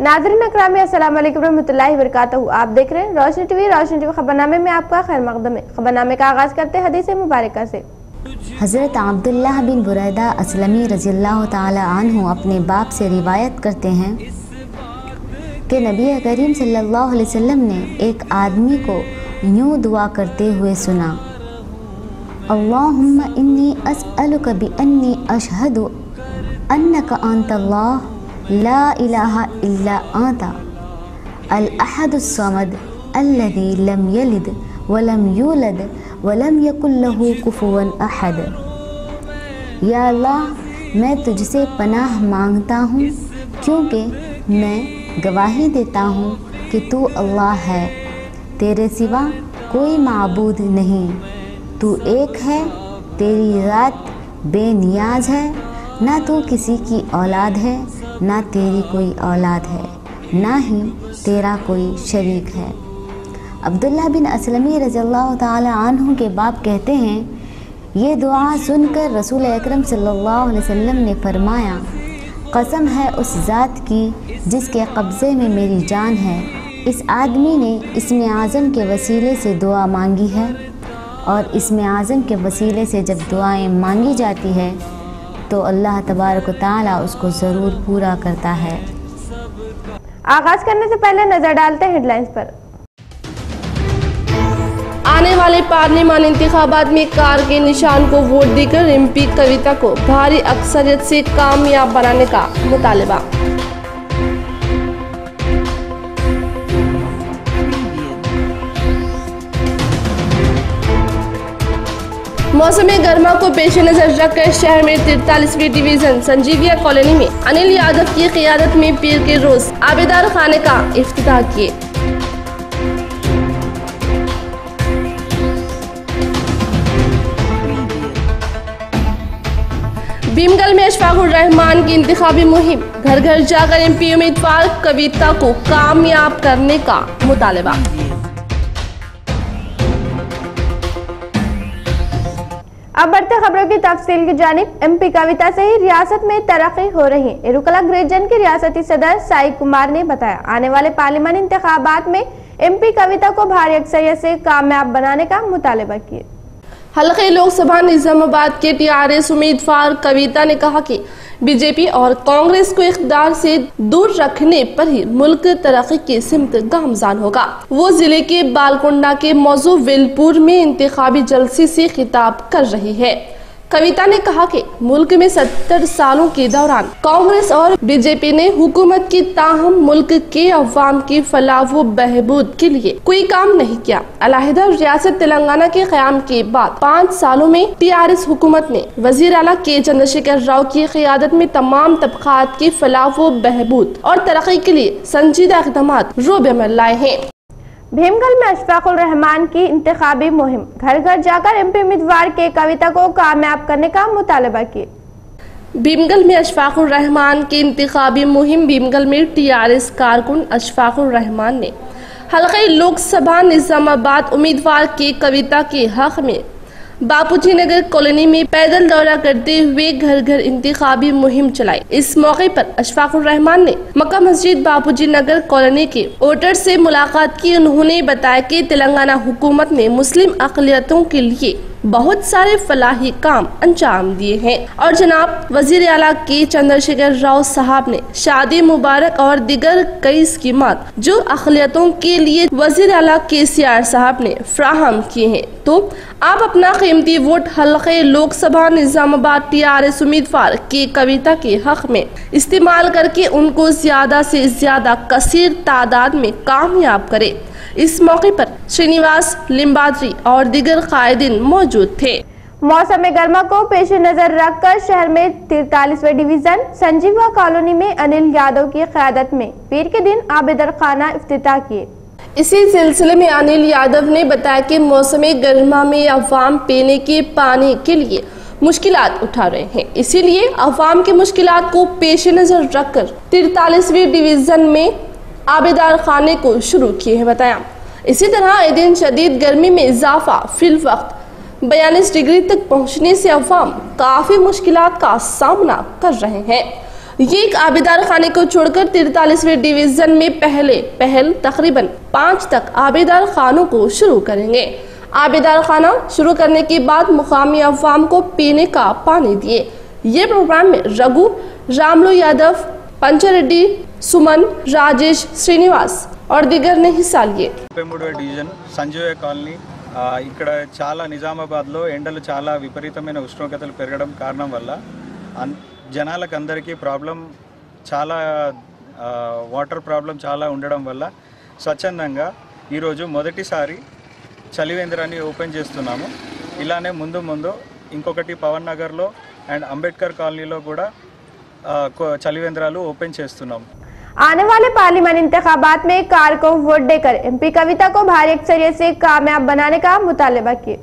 नाज़रीन अकरामी अस्सलाम वालेकुम रहमतुल्लाहि व बरकातहू। आप देख रहे हैं रोशनी टीवी खबरनामे में आपका खैर मकदम है। खबरनामे का आगाज करते हैं हदीस मुबारका से। हज़रत अब्दुल्लाह बिन बुरैदा असलमी रज़ियल्लाहु ताला अन्हु अपने बाप से रिवायत करते हैं कि नबी करीम सल्लल्लाहु अलैहि वसल्लम ने एक आदमी को यूँ दुआ करते हुए सुना, अल्लाहुम्मा इन्नी अस्अलुका बिअन्नी अशहदु अन्नका अंतल्लाह ला इलाहा इल्ला अंता अल अहदुस समद अल्लज़ी लम यलिद वलम यूलद वलम यकुल लहू कुफुवन अहद। या अल्लाह, मैं तुझसे पनाह मांगता हूँ क्योंकि मैं गवाही देता हूँ कि तू अल्लाह है, तेरे सिवा कोई माबूद नहीं, तू एक है, तेरी ज़ात बेनियाज है, ना तू किसी की औलाद है, ना तेरी कोई औलाद है, ना ही तेरा कोई शरीक है। अब्दुल्लाह बिन असलमी रज़ियल्लाहु ताला अन्हु के बाप कहते हैं, ये दुआ सुनकर रसूल अकरम सल्लल्लाहु अलैहि वसल्लम ने फरमाया, कसम है उस ज़ात की जिसके कब्ज़े में मेरी जान है, इस आदमी ने इस्म आज़म के वसीले से दुआ मांगी है और इस्म आज़म के वसीले से जब दुआएं मांगी जाती है तो अल्लाह तबारक व तआला उसको ज़रूर पूरा करता है। आगाज करने से पहले नजर डालते हैं हेडलाइंस पर। आने वाले पार्लियामान इंतखाबात में कार के निशान को वोट देकर एमपी कविता को भारी अक्सरियत से कामयाब बनाने का मुतालबा। मौसम गर्मा को पेश नजर रखकर शहर में 43वीं डिवीजन संजीविया कॉलोनी में अनिल यादव की क़ियादत में पीर के रोज आबेदार खाने का इफ्तिताह किए। भीमगल में अशफाकुर रहमान की इंतखाबी मुहिम, घर घर जाकर एमपी उम्मीदवार कविता को कामयाब करने का मुतालबा। अब बढ़ते खबरों की तफसील की जानिब। एमपी कविता से ही रियासत में तरक्की हो रही है। इरुकला ग्रेजन के रियासती सदर साई कुमार ने बताया, आने वाले पार्लियामानी इंतखाबात में एमपी कविता को भारी अक्सरियत से कामयाब बनाने का मुतालबा किए। हल्के लोकसभा निजामाबाद के टीआरएस उम्मीदवार कविता ने कहा कि बीजेपी और कांग्रेस को इख्तिदार से दूर रखने पर ही मुल्क तरक्की की सिमत गामजान होगा। वो जिले के बालकुंडा के मौजू वेलपुर में इंतखाबी जलसे से खिताब कर रही है। कविता ने कहा कि मुल्क में 70 सालों के दौरान कांग्रेस और बीजेपी ने हुकूमत की ताहम मुल्क के अवाम की फलाह व बहबूद के लिए कोई काम नहीं किया। अलहदा रियासत तेलंगाना के क़याम के बाद 5 सालों में टीआरएस हुकूमत ने वजीर आला के चंद्रशेखर राव की क़ियादत में तमाम तबकात की फलाह व बहबूद और तरक्की के लिए संजीदा इक़दामात रोब अमल लाए हैं। भीमगल में अशफाकुर रहमान की इंतखाबी मुहिम, घर घर जाकर एमपी उम्मीदवार के कविता को कामयाब करने का मुतालबा किए। भीमगल में अशफाकुर रहमान की इंतखाबी मुहिम। भीमगल में टीआरएस कारकुन अशफाकुर रहमान ने हल्के लोकसभा निजामाबाद उम्मीदवार के कविता के हक में बापूजी नगर कॉलोनी में पैदल दौरा करते हुए घर घर इंतखाबी मुहिम चलाई। इस मौके पर अशफाकुर रहमान ने मक्का मस्जिद बापूजी नगर कॉलोनी के वोटर से मुलाकात की। उन्होंने बताया कि तेलंगाना हुकूमत ने मुस्लिम अक़लियतों के लिए बहुत सारे फलाही काम अंजाम दिए हैं और जनाब वजीर आला के चंद्रशेखर राव साहब ने शादी मुबारक और दिगर कई स्कीमात जो अक़लियतों के लिए वजीर आला केसीआर साहब ने फ्राहम किए हैं। तो आप अपना कीमती वोट हल्के लोकसभा निजामाबाद टीआरएस उम्मीदवार की कविता के हक में इस्तेमाल करके उनको ज्यादा से ज्यादा कसीर तादाद में कामयाब करे। इस मौके पर श्रीनिवास लिम्बाद्री और दिगर कायदीन मौजूद थे। मौसम गर्मा को पेश नजर रखकर शहर में 43वें डिवीजन संजीवा कॉलोनी में अनिल यादव की क़यादत में पीर के दिन आबेदर खाना इफ्तिताह किए। इसी सिलसिले में अनिल यादव ने बताया कि मौसम गर्मा में अवाम पीने के पानी के लिए मुश्किलात उठा रहे हैं, इसीलिए अवाम की मुश्किलात को पेश नजर रखकर 43वीं डिवीजन में आबेदार खाने को शुरू किए हैं। बताया इसी तरह ए दिन शदीद गर्मी में इजाफा फिल वक्त 42 डिग्री तक पहुंचने से अवाम काफी मुश्किलात का सामना कर रहे हैं। ये एक आबेदार खाने को छोड़कर 43वें डिवीजन में पहल तकरीबन 5 तक आबेदार खानों को शुरू करेंगे। आबेदार खाना शुरू करने के बाद मुकामी अवाम को पीने का पानी दिए। ये प्रोग्राम में रघु, रामलू यादव, पंचरेड्डी, सुमन, राजेश, श्रीनिवास और दिगर ने हिस्सा लिए। 33వ డివిజన్ సంజీవయ్య కాలనీ ఇక్కడ చాలా నిజామాబాద్లో ఎండలు చాలా విపరీతమైన ఉష్ణోగ్రతలు పెరగడం కారణం వల్ల జనాలకు అందరికీ ప్రాబ్లం చాలా వాటర్ ప్రాబ్లం చాలా ఉండడం వల్ల స్వచ్ఛందంగా ఈరోజు మొదటిసారి చలివేంద్రాన్ని ఓపెన్ చేస్తున్నాము। ఇలానే ముందు ఇంకొకటి పవన్ నగర్లో అండ్ అంబేద్కర్ కాలనీలో కూడా చలివేంద్రాలు ఓపెన్ చేస్తున్నాము। आने वाले पार्लियामेंट इंतखाबात में कार को वोट देकर एमपी कविता को भारी अक्सरियत से कामयाब बनाने का मुतालबा किया।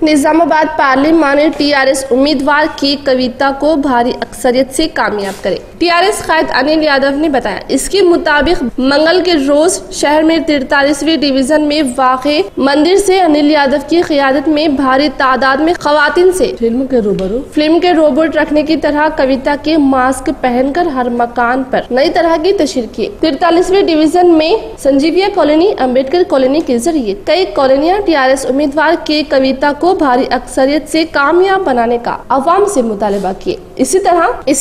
निजामाबाद पार्लियामेंट टीआरएस उम्मीदवार की कविता को भारी अक्सरियत से कामयाब करे। टीआरएस कायद अनिल यादव ने बताया। इसके मुताबिक मंगल के रोज शहर में 43वीं डिवीजन में वाक़े मंदिर से अनिल यादव की क़ियादत में भारी तादाद में ख़वातीन से फिल्म के रोबोट रखने की तरह कविता के मास्क पहनकर हर मकान पर नई तरह की तशरीह की। 43वीं डिवीजन में संजीविया कॉलोनी, अम्बेडकर कॉलोनी के जरिए कई कॉलोनियाँ टीआरएस उम्मीदवार के कविता को भारी अक्सरियत से कामयाब बनाने का अवाम से मुतालबा किए। इसी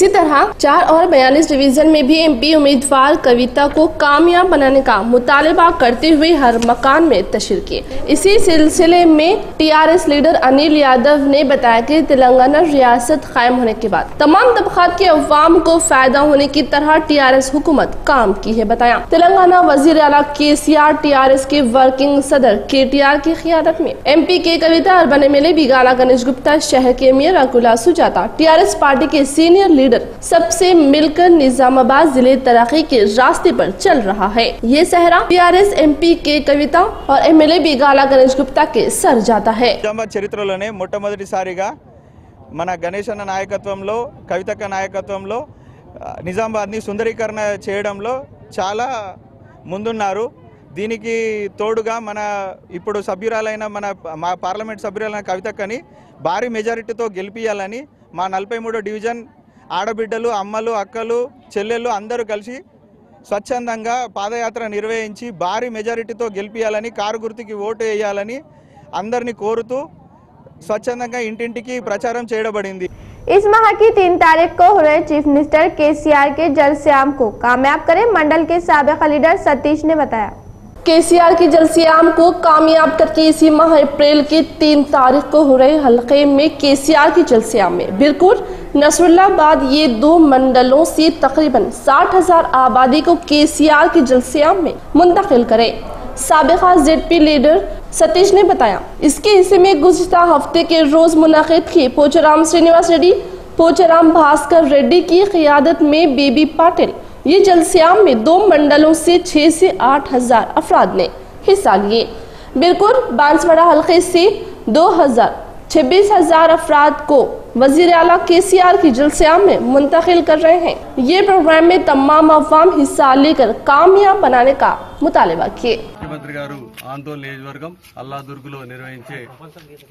तरह 4 और 42 डिवीजन में भी एमपी उम्मीदवार कविता को कामयाब बनाने का मुतालबा करते हुए हर मकान में तशरीह किए। इसी सिलसिले में टीआरएस लीडर अनिल यादव ने बताया कि तेलंगाना रियासत कायम होने के बाद तमाम तबकात के अवाम को फायदा होने की तरह टीआरएस हुकूमत काम की है। बताया तेलंगाना वजीर आला केसीआर, टीआरएस के वर्किंग सदर केटीआर की क़ियादत में एमपी के कविता अर्बन एमएलए बिगाला गणेश गुप्ता, शहर के mayor Akula Sujata, TRS party के सीनियर लीडर सबसे मिलकर निजामाबाद जिले तरक्की के रास्ते पर चल रहा है। ये सहरा टीआरएस एमपी के कविता और एमएलए बिगाला गणेश गुप्ता के सर जाता है। నిజామాబాద్ చరిత్రలోనే మొట్టమొదటిసారిగా మన గణేష్ అన్న నాయకత్వంలో, కవితక్క నాయకత్వంలో నిజామాబాద్ని సుందరీకరణ చేయడంలో చాలా ముందున్నారు। దీనికి తోడుగా మన ఇప్పుడు సభ్యురాలైన మా పార్లమెంట్ సభ్యురాలైన కవితక్కని భారీ మెజారిటీతో గెలిపియాలని మా 43వ డివిజన్ ఆడబిడ్డలు, అమ్మలు, అక్కలు, చెల్లెళ్ళు అందరూ కలిసి స్వచ్ఛందంగా పాదయాత్ర నిర్వహించి భారీ మెజారిటీతో గెలిపియాలని, కారు గుర్తుకి ఓటు వేయాలని అందరినీ కోరుతూ స్వచ్ఛందంగా ఇంటింటికి ప్రచారం చేయబడింది। इस माह की 3 तारीख को हो रहे चीफ मिनिस्टर केसीआर के जलश्याम को कामयाब करें, मंडल के साबिक़ लीडर सतीश ने बताया। केसीआर की जलश्याम को कामयाब करके इसी माह अप्रैल की 3 तारीख को हो रहे हल्के में केसीआर की जलश्याम में बिरकुर, नसरुल्लाबाद ये 2 मंडलों से तकरीबन 60,000 आबादी को केसीआर की जलश्याम में मुंतकिल करे। साबिक़ा जेडपी लीडर सतीश ने बताया। इसके हिस्से में गुज़िश्ता हफ्ते के रोज मुनाकिद की पोचाराम श्रीनिवास रेड्डी, पोचाराम भास्कर रेड्डी की क़ियादत में बेबी पाटिल ये जलश्याम में 2 मंडलों से 6 से 8,000 अफराद ने हिस्सा लिए। बिरकुर बांसवाड़ा हल्के से 26,000 अफराद को वजीर आला केसीआर की जलश्याम में मुंतकिल कर रहे हैं। ये प्रोग्राम में तमाम अवाम हिस्सा लेकर कामयाब बनाने का मुतालबा किए। ముఖ్యమంత్రి గారు ఆందోళన నియోజకవర్గం అల్లాదుర్గులో నిర్వహించే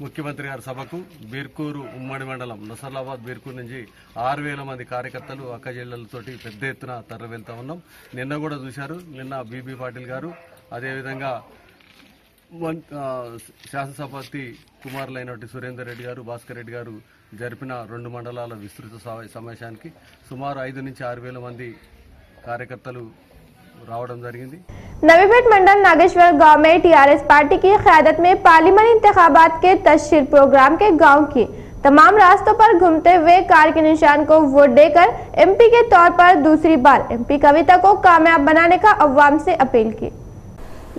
ముఖ్యమంత్రి గారి సభకు బీర్కూరు ఉమ్మడి మండలం నసర్లాబాద్ బీర్కూరు నుంచి 6,000 మంది కార్యకర్తలు అక్కజెల్లెలతోటి పెద్ద ఎత్తున తరలి వెళ్తా ఉన్నాం। నిన్న కూడా చూశారు, నిన్న బీబీ పాటిల్ గారు అదేవిధంగా శాసనసభాపతి కుమారులైనటువంటి సురేందర్ రెడ్డి గారు, భాస్కర్ రెడ్డి గారు జరిపిన 2 మండలాల విస్తృత సమావేశానికి సుమారు 5 నుంచి 6,000 మంది కార్యకర్తలు రావడం జరిగింది। नवीपेट मंडल नागेश्वर गांव में टीआरएस पार्टी की क़यादत में पार्लियामेंट इंतखाबात के तशहीर प्रोग्राम के गांव की तमाम रास्तों पर घूमते हुए कार के निशान को वोट देकर एमपी के तौर पर दूसरी बार एमपी कविता को कामयाब बनाने का अवाम से अपील की।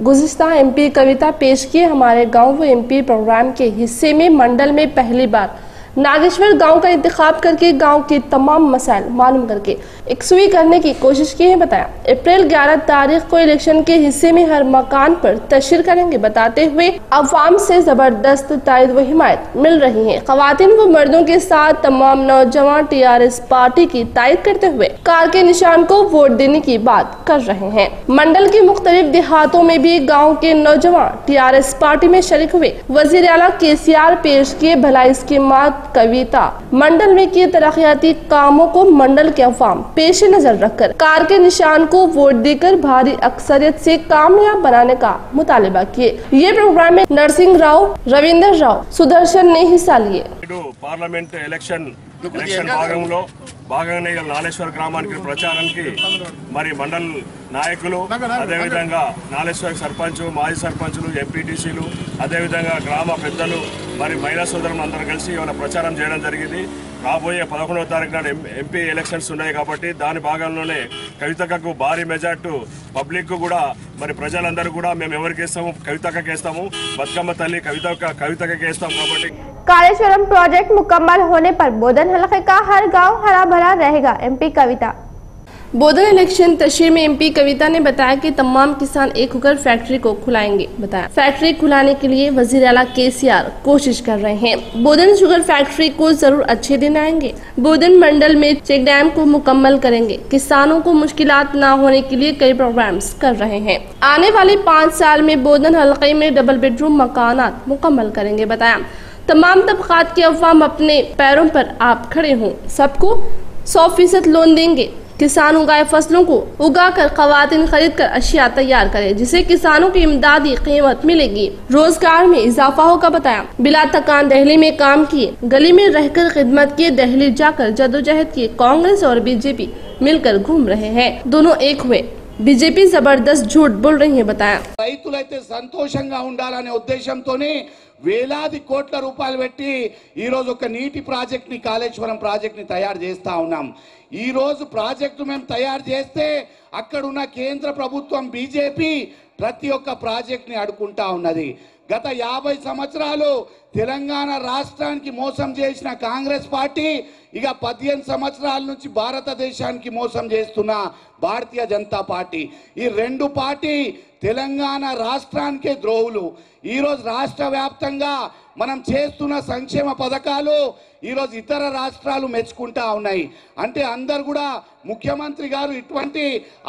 गुज़िश्ता एमपी कविता पेश किए हमारे गाँव व एमपी प्रोग्राम के हिस्से में मंडल में पहली बार नागेश्वर गांव का इंतखाब करके गांव के तमाम मसाइल मालूम करके एकसुई करने की कोशिश की है। बताया अप्रैल 11 तारीख को इलेक्शन के हिस्से में हर मकान पर तशरीह करेंगे, बताते हुए अवाम से जबरदस्त तायद व हिमायत मिल रही है। खवातीन व मर्दों के साथ तमाम नौजवान टीआरएस पार्टी की तायद करते हुए कार के निशान को वोट देने की बात कर रहे हैं। मंडल के मुख्तलिफ देहातों में भी गाँव के नौजवान टीआरएस पार्टी में शरीक हुए। वजीर आला केसीआर पेश किए भलाई स्कीमात कविता मंडल में किए तरक्याती कामों को मंडल के अवाम पेश नजर रखकर कार के निशान को वोट देकर भारी अक्सरियत से कामयाब बनाने का मुतालिबा किए। ये प्रोग्राम में नरसिंह राव, रविंदर राव, सुदर्शन ने हिस्सा लिए। पार्लमेंट एलेक्शन భాగంగానే నాలేశ్వర గ్రామానికి ప్రచారానికి మరి మండల్ నాయకులు అదేవిధంగా నాలేశ్వర సర్పంచ్, మాజీ సర్పంచులు, ఎంపీటీసీలు, అదేవిధంగా గ్రామ పెద్దలు మరి మహిళా సోదరులు అందరూ కలిసి ఇవాళ ప్రచారం చేయడం జరిగింది. రాబోయే 11వ తారీఖు నాడు ఎంపీ ఎలక్షన్స్ ఉన్నాయి కాబట్టి దాని భాగంలోనే కవితకు భారీ మెజార్టీ పబ్లిక్ కూడా మరి ప్రజలందరూ కూడా మేము ఎవరికి వేస్తాము, కవితకి వేస్తాము, బతుకమ్మ తల్లి కవితకి వేస్తాం కాబట్టి। कालेश्वरम प्रोजेक्ट मुकम्मल होने पर बोधन हलके का हर गांव हरा भरा रहेगा। एमपी कविता। बोधन इलेक्शन तशरीह में एमपी कविता ने बताया कि तमाम किसान एक होकर फैक्ट्री को खुलाएंगे। बताया फैक्ट्री खुलाने के लिए वजीर आला केसीआर कोशिश कर रहे हैं। बोधन शुगर फैक्ट्री को जरूर अच्छे दिन आएंगे। बोधन मंडल में चेक डैम को मुकम्मल करेंगे। किसानों को मुश्किलात न होने के लिए कई प्रोग्राम्स कर रहे हैं। आने वाले 5 साल में बोधन हलके में डबल बेडरूम मकानात मुकम्मल करेंगे। बताया तमाम तबकात के अवाम अपने पैरों पर आप खड़े हों, सबको 100% लोन देंगे। किसान उगाए फसलों को उगाकर खवातीन खरीद कर अशिया तैयार करें, जिससे किसानों की इमदादी कीमत मिलेगी। रोजगार में इजाफा होगा। बताया बिला थकान दहली में काम किए, गली में रहकर खिदमत किए, दहली जाकर जदोजहद किए। कांग्रेस और बीजेपी मिलकर घूम रहे हैं, दोनों एक हुए। बीजेपी जबरदस्त झूठ बोल रही है। बताया రైతులైతే సంతోషంగా ఉండాలనే ఉద్దేశంతోనే వేలాది కోట్ల రూపాయలు పెట్టి ఈ రోజు ఒక నీటి ప్రాజెక్ట్ ని కాళేశ్వరం ప్రాజెక్ట్ ని తయారు చేస్తా ఉన్నాం। ఈ రోజు ప్రాజెక్టు మేము తయారు చేస్తే అక్కడ ఉన్న కేంద్ర ప్రభుత్వం బీజేపీ ప్రతి ఒక్క ప్రాజెక్ట్ ని అడుకుంటా ఉన్నది। గత 50 సంవత్సరాలు తెలంగాణ రాష్ట్రానికి మోసం చేసిన కాంగ్రెస్ పార్టీ ఇక 15 సంవత్సరాల నుంచి భారతదేశానికి మోసం చేస్తున్న భారతీయ జనతా పార్టీ, ఈ రెండు పార్టీ తెలంగాణ రాష్ట్రానికే ద్రోహులు। ఈ రోజు రాష్ట్ర వ్యాప్తంగా మనం చేస్తున్న సంక్షేమ పథకాలు ఈ రోజు ఇతర రాష్ట్రాలు మెచ్చుకుంటా ఉన్నాయి। అంటే అందరు కూడా ముఖ్యమంత్రి గారు ఇటువంటి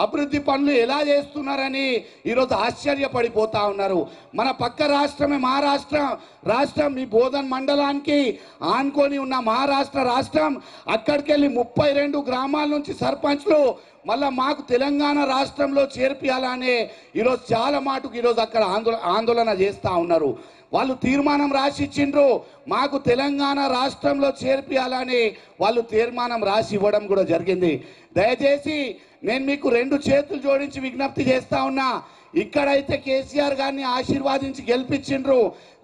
అభివృద్ధి పనులు ఎలా చేస్తున్నారని ఈ రోజు ఆశ్చర్యపడిపోతా ఉన్నారు। మన పక్క రాష్ట్రమే రాష్ట్రం మీ బోధన్ మండలానికి ఆనుకొని ఉన్న మహారాష్ట్ర రాష్ట్రం, అక్కడికి వెళ్ళి 32 గ్రామాల నుంచి సర్పంచ్లు మళ్ళా మాకు తెలంగాణ రాష్ట్రంలో చేర్పియాలనే ఈరోజు చాలా మాటకు ఈరోజు అక్కడ ఆందోళన చేస్తూ ఉన్నారు। వాళ్ళు తీర్మానం రాసి ఇచ్చిండ్రు, మాకు తెలంగాణ రాష్ట్రంలో చేర్పియాలని వాళ్ళు తీర్మానం రాసి ఇవ్వడం కూడా జరిగింది। దయచేసి నేను మీకు 2 చేతులు జోడించి విజ్ఞప్తి చేస్తా ఉన్నా, ఇక్కడైతే కేసీఆర్ గారిని ఆశీర్వాదించి గెలిపించిండ్రు,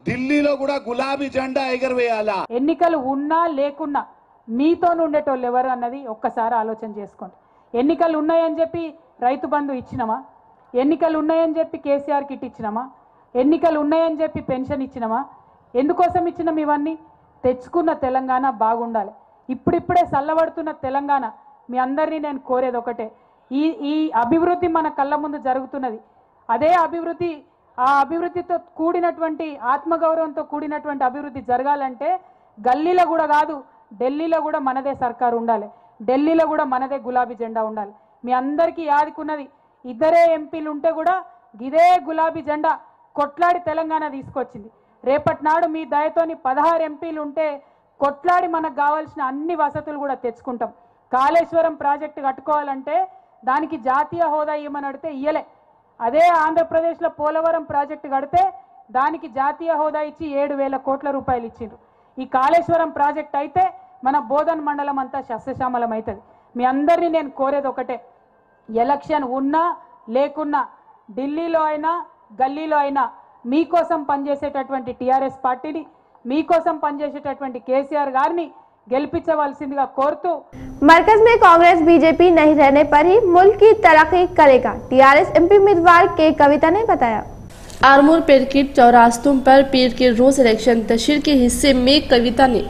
ఢిల్లీలో కూడా గులాబీ జెండా ఎగరవేయాలా। ఎన్నికలు ఉన్నా లేకున్నా మీతో ఉండేటోళ్ళు ఎవరు అన్నది ఒక్కసారి ఆలోచన చేసుకోండి। ఎన్నికలు ఉన్నాయని చెప్పి రైతు బంధు ఇచ్చినామా? ఎన్నికలు ఉన్నాయని చెప్పి కేసీఆర్ కిట్ ఇచ్చినామా? ఎన్నికలు ఉన్నాయని చెప్పి పెన్షన్ ఇచ్చినామా? ఎందుకోసం ఇచ్చినాం? ఇవన్నీ తెచ్చుకున్న తెలంగాణ బాగుండాలి। ఇప్పుడిప్పుడే చల్లబడుతున్న తెలంగాణ మీ అందరినీ నేను కోరేది ఒకటే, ఈ అభివృద్ధి మన కళ్ళ ముందు జరుగుతున్నది। అదే అభివృద్ధి, ఆ అభివృద్ధితో కూడినటువంటి ఆత్మగౌరవంతో కూడినటువంటి అభివృద్ధి జరగాలంటే గల్లీలో కూడా కాదు, ఢిల్లీలో కూడా మనదే సర్కారు ఉండాలి, ఢిల్లీలో కూడా మనదే గులాబీ జెండా ఉండాలి। మీ అందరికీ యాదుకున్నది, ఇద్దరే ఎంపీలు ఉంటే కూడా ఇదే గులాబీ జెండా కొట్లాడి తెలంగాణ తీసుకొచ్చింది। రేపటి నాడు మీ దయతోని 16 ఎంపీలు ఉంటే కొట్లాడి మనకు కావాల్సిన అన్ని వసతులు కూడా తెచ్చుకుంటాం। కాళేశ్వరం ప్రాజెక్టు కట్టుకోవాలంటే దానికి జాతీయ హోదా ఇవ్వమని అడిగితే ఇయ్యలే, అదే ఆంధ్రప్రదేశ్లో పోలవరం ప్రాజెక్టు కడితే దానికి జాతీయ హోదా ఇచ్చి 7,000 కోట్ల రూపాయలు ఇచ్చిండ్రు। ఈ కాళేశ్వరం ప్రాజెక్ట్ అయితే మన బోధన్ మండలం అంతా సస్యశ్యామలం అవుతుంది। మీ అందరినీ నేను కోరేది ఒకటే, ఎలక్షన్ ఉన్నా లేకున్నా ఢిల్లీలో అయినా గల్లీలో అయినా మీకోసం పనిచేసేటటువంటి టీఆర్ఎస్ పార్టీని, మీకోసం పనిచేసేటటువంటి కేసీఆర్ గారిని గెలిపించవలసిందిగా కోరుతూ, मरकज में कांग्रेस बीजेपी नहीं रहने पर ही मुल्क की तरक्की करेगा। टीआरएस एमपी उम्मीदवार के कविता ने बताया। आरमूर पेरकिट चौरास्तों पर पीर के रोज इलेक्शन तशरीह के हिस्से में कविता ने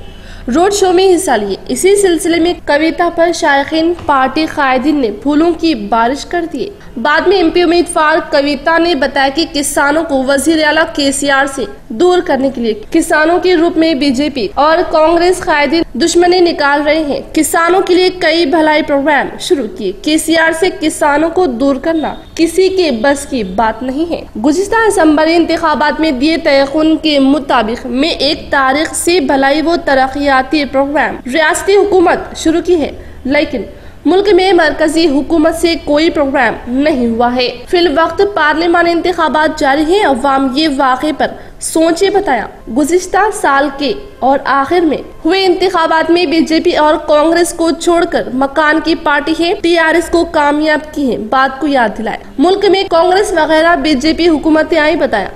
रोड शो में हिस्सा लिए। इसी सिलसिले में कविता पर शायकीन पार्टी कायदीन ने फूलों की बारिश कर दिए। बाद में एमपी उम्मीदवार कविता ने बताया कि किसानों को वजीर आला केसीआर से दूर करने के लिए किसानों के रूप में बीजेपी और कांग्रेस कायदीन दुश्मनी निकाल रहे हैं। किसानों के लिए कई भलाई प्रोग्राम शुरू किए। केसीआर से किसानों को दूर करना किसी के बस की बात नहीं है। गुज़िश्ता असम्बली इंतखाबात में दिए तयखुन के मुताबिक में 1 तारीख से भलाई व तरक्की तरक्याती प्रोग्राम रियासती हुकूमत शुरू की है, लेकिन मुल्क में मरकजी हुकूमत से कोई प्रोग्राम नहीं हुआ है। फिल वक्त पार्लियामानी इंतखाबात जारी हैं, अवाम ये वाक़े पर सोचे, बताया। गुज़िश्ता साल के और आखिर में हुए इंतखाबात में बीजेपी और कांग्रेस को छोड़कर मकान की पार्टी है टीआरएस को कामयाब की है, बात को याद दिलाए। मुल्क में कांग्रेस वगैरह बीजेपी हुकूमतें आई, बताया।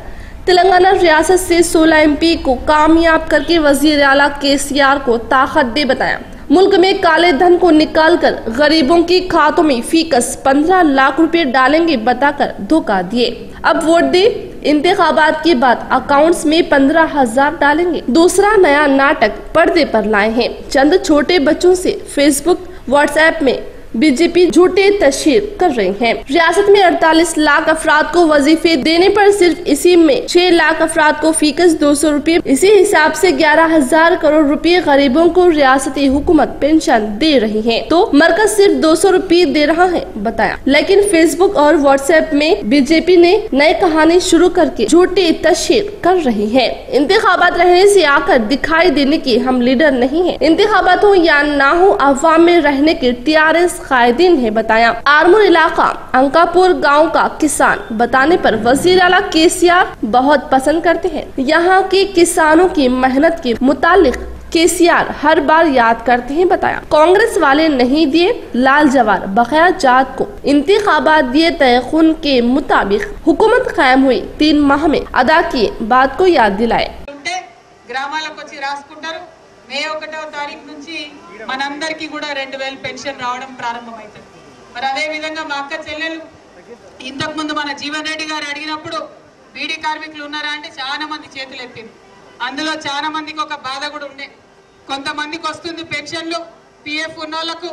तेलंगाना रियासत से 16 MP को कामयाब करके वजीर आला केसीआर को ताकत दे, बताया। मुल्क में काले धन को निकालकर गरीबों की खातों में फीकस 15 लाख रुपए डालेंगे बताकर धोखा दिए। अब वोट दे, इंतखाबात के बाद अकाउंट्स में 15,000 डालेंगे। दूसरा नया नाटक पर्दे पर लाए हैं। चंद छोटे बच्चों से फेसबुक व्हाट्सएप में बीजेपी झूठे तशहीर कर रही है। रियासत में 48 लाख अफराद को वजीफे देने पर सिर्फ इसी में 6 लाख अफराद को फीकस 200 रुपए, इसी हिसाब से 11,000 करोड़ रुपए गरीबों को रियासती हुकूमत पेंशन दे रही है, तो मरकज सिर्फ 200 रुपए दे रहा है, बताया। लेकिन फेसबुक और व्हाट्सएप में बीजेपी ने नई कहानी शुरू करके झूठी तशहीर कर रही है। इंतखाबात रहने से आकर दिखाई देने की हम लीडर नहीं है। इंतखाबात हो या ना हो, अवाम में रहने के टीआरएस कायदीन है, बताया। आरमूर इलाका अंकापुर गांव का किसान बताने पर वजीर आला केसीआर बहुत पसंद करते हैं। यहाँ के किसानों की मेहनत के मुतालिक केसीआर हर बार याद करते हैं, बताया। कांग्रेस वाले नहीं दिए लाल जवार बकाया जात को, इंतखाबात दिए तय खून के मुताबिक हुकूमत कायम हुई 3 माह में अदा किए, बात को याद दिलाए। మే 1వ తారీఖు నుంచి మనందరికీ కూడా 2000 పెన్షన్ రావడం ప్రారంభమవుతుంది। మరి అదే విధంగా మా అక్క చెల్లెలు ఇంతకు ముందు మన జీవన్ రెడ్డి గారు అడిగినప్పుడు బీడీ కార్మికులు ఉన్నారా అంటే చాలా మంది చేతులు ఎత్తింది। అందులో చాలా మందికి ఒక బాధ కూడా ఉండే, కొంతమందికి వస్తుంది పెన్షన్లు పిఎఫ్ ఉన్నోళ్లకు,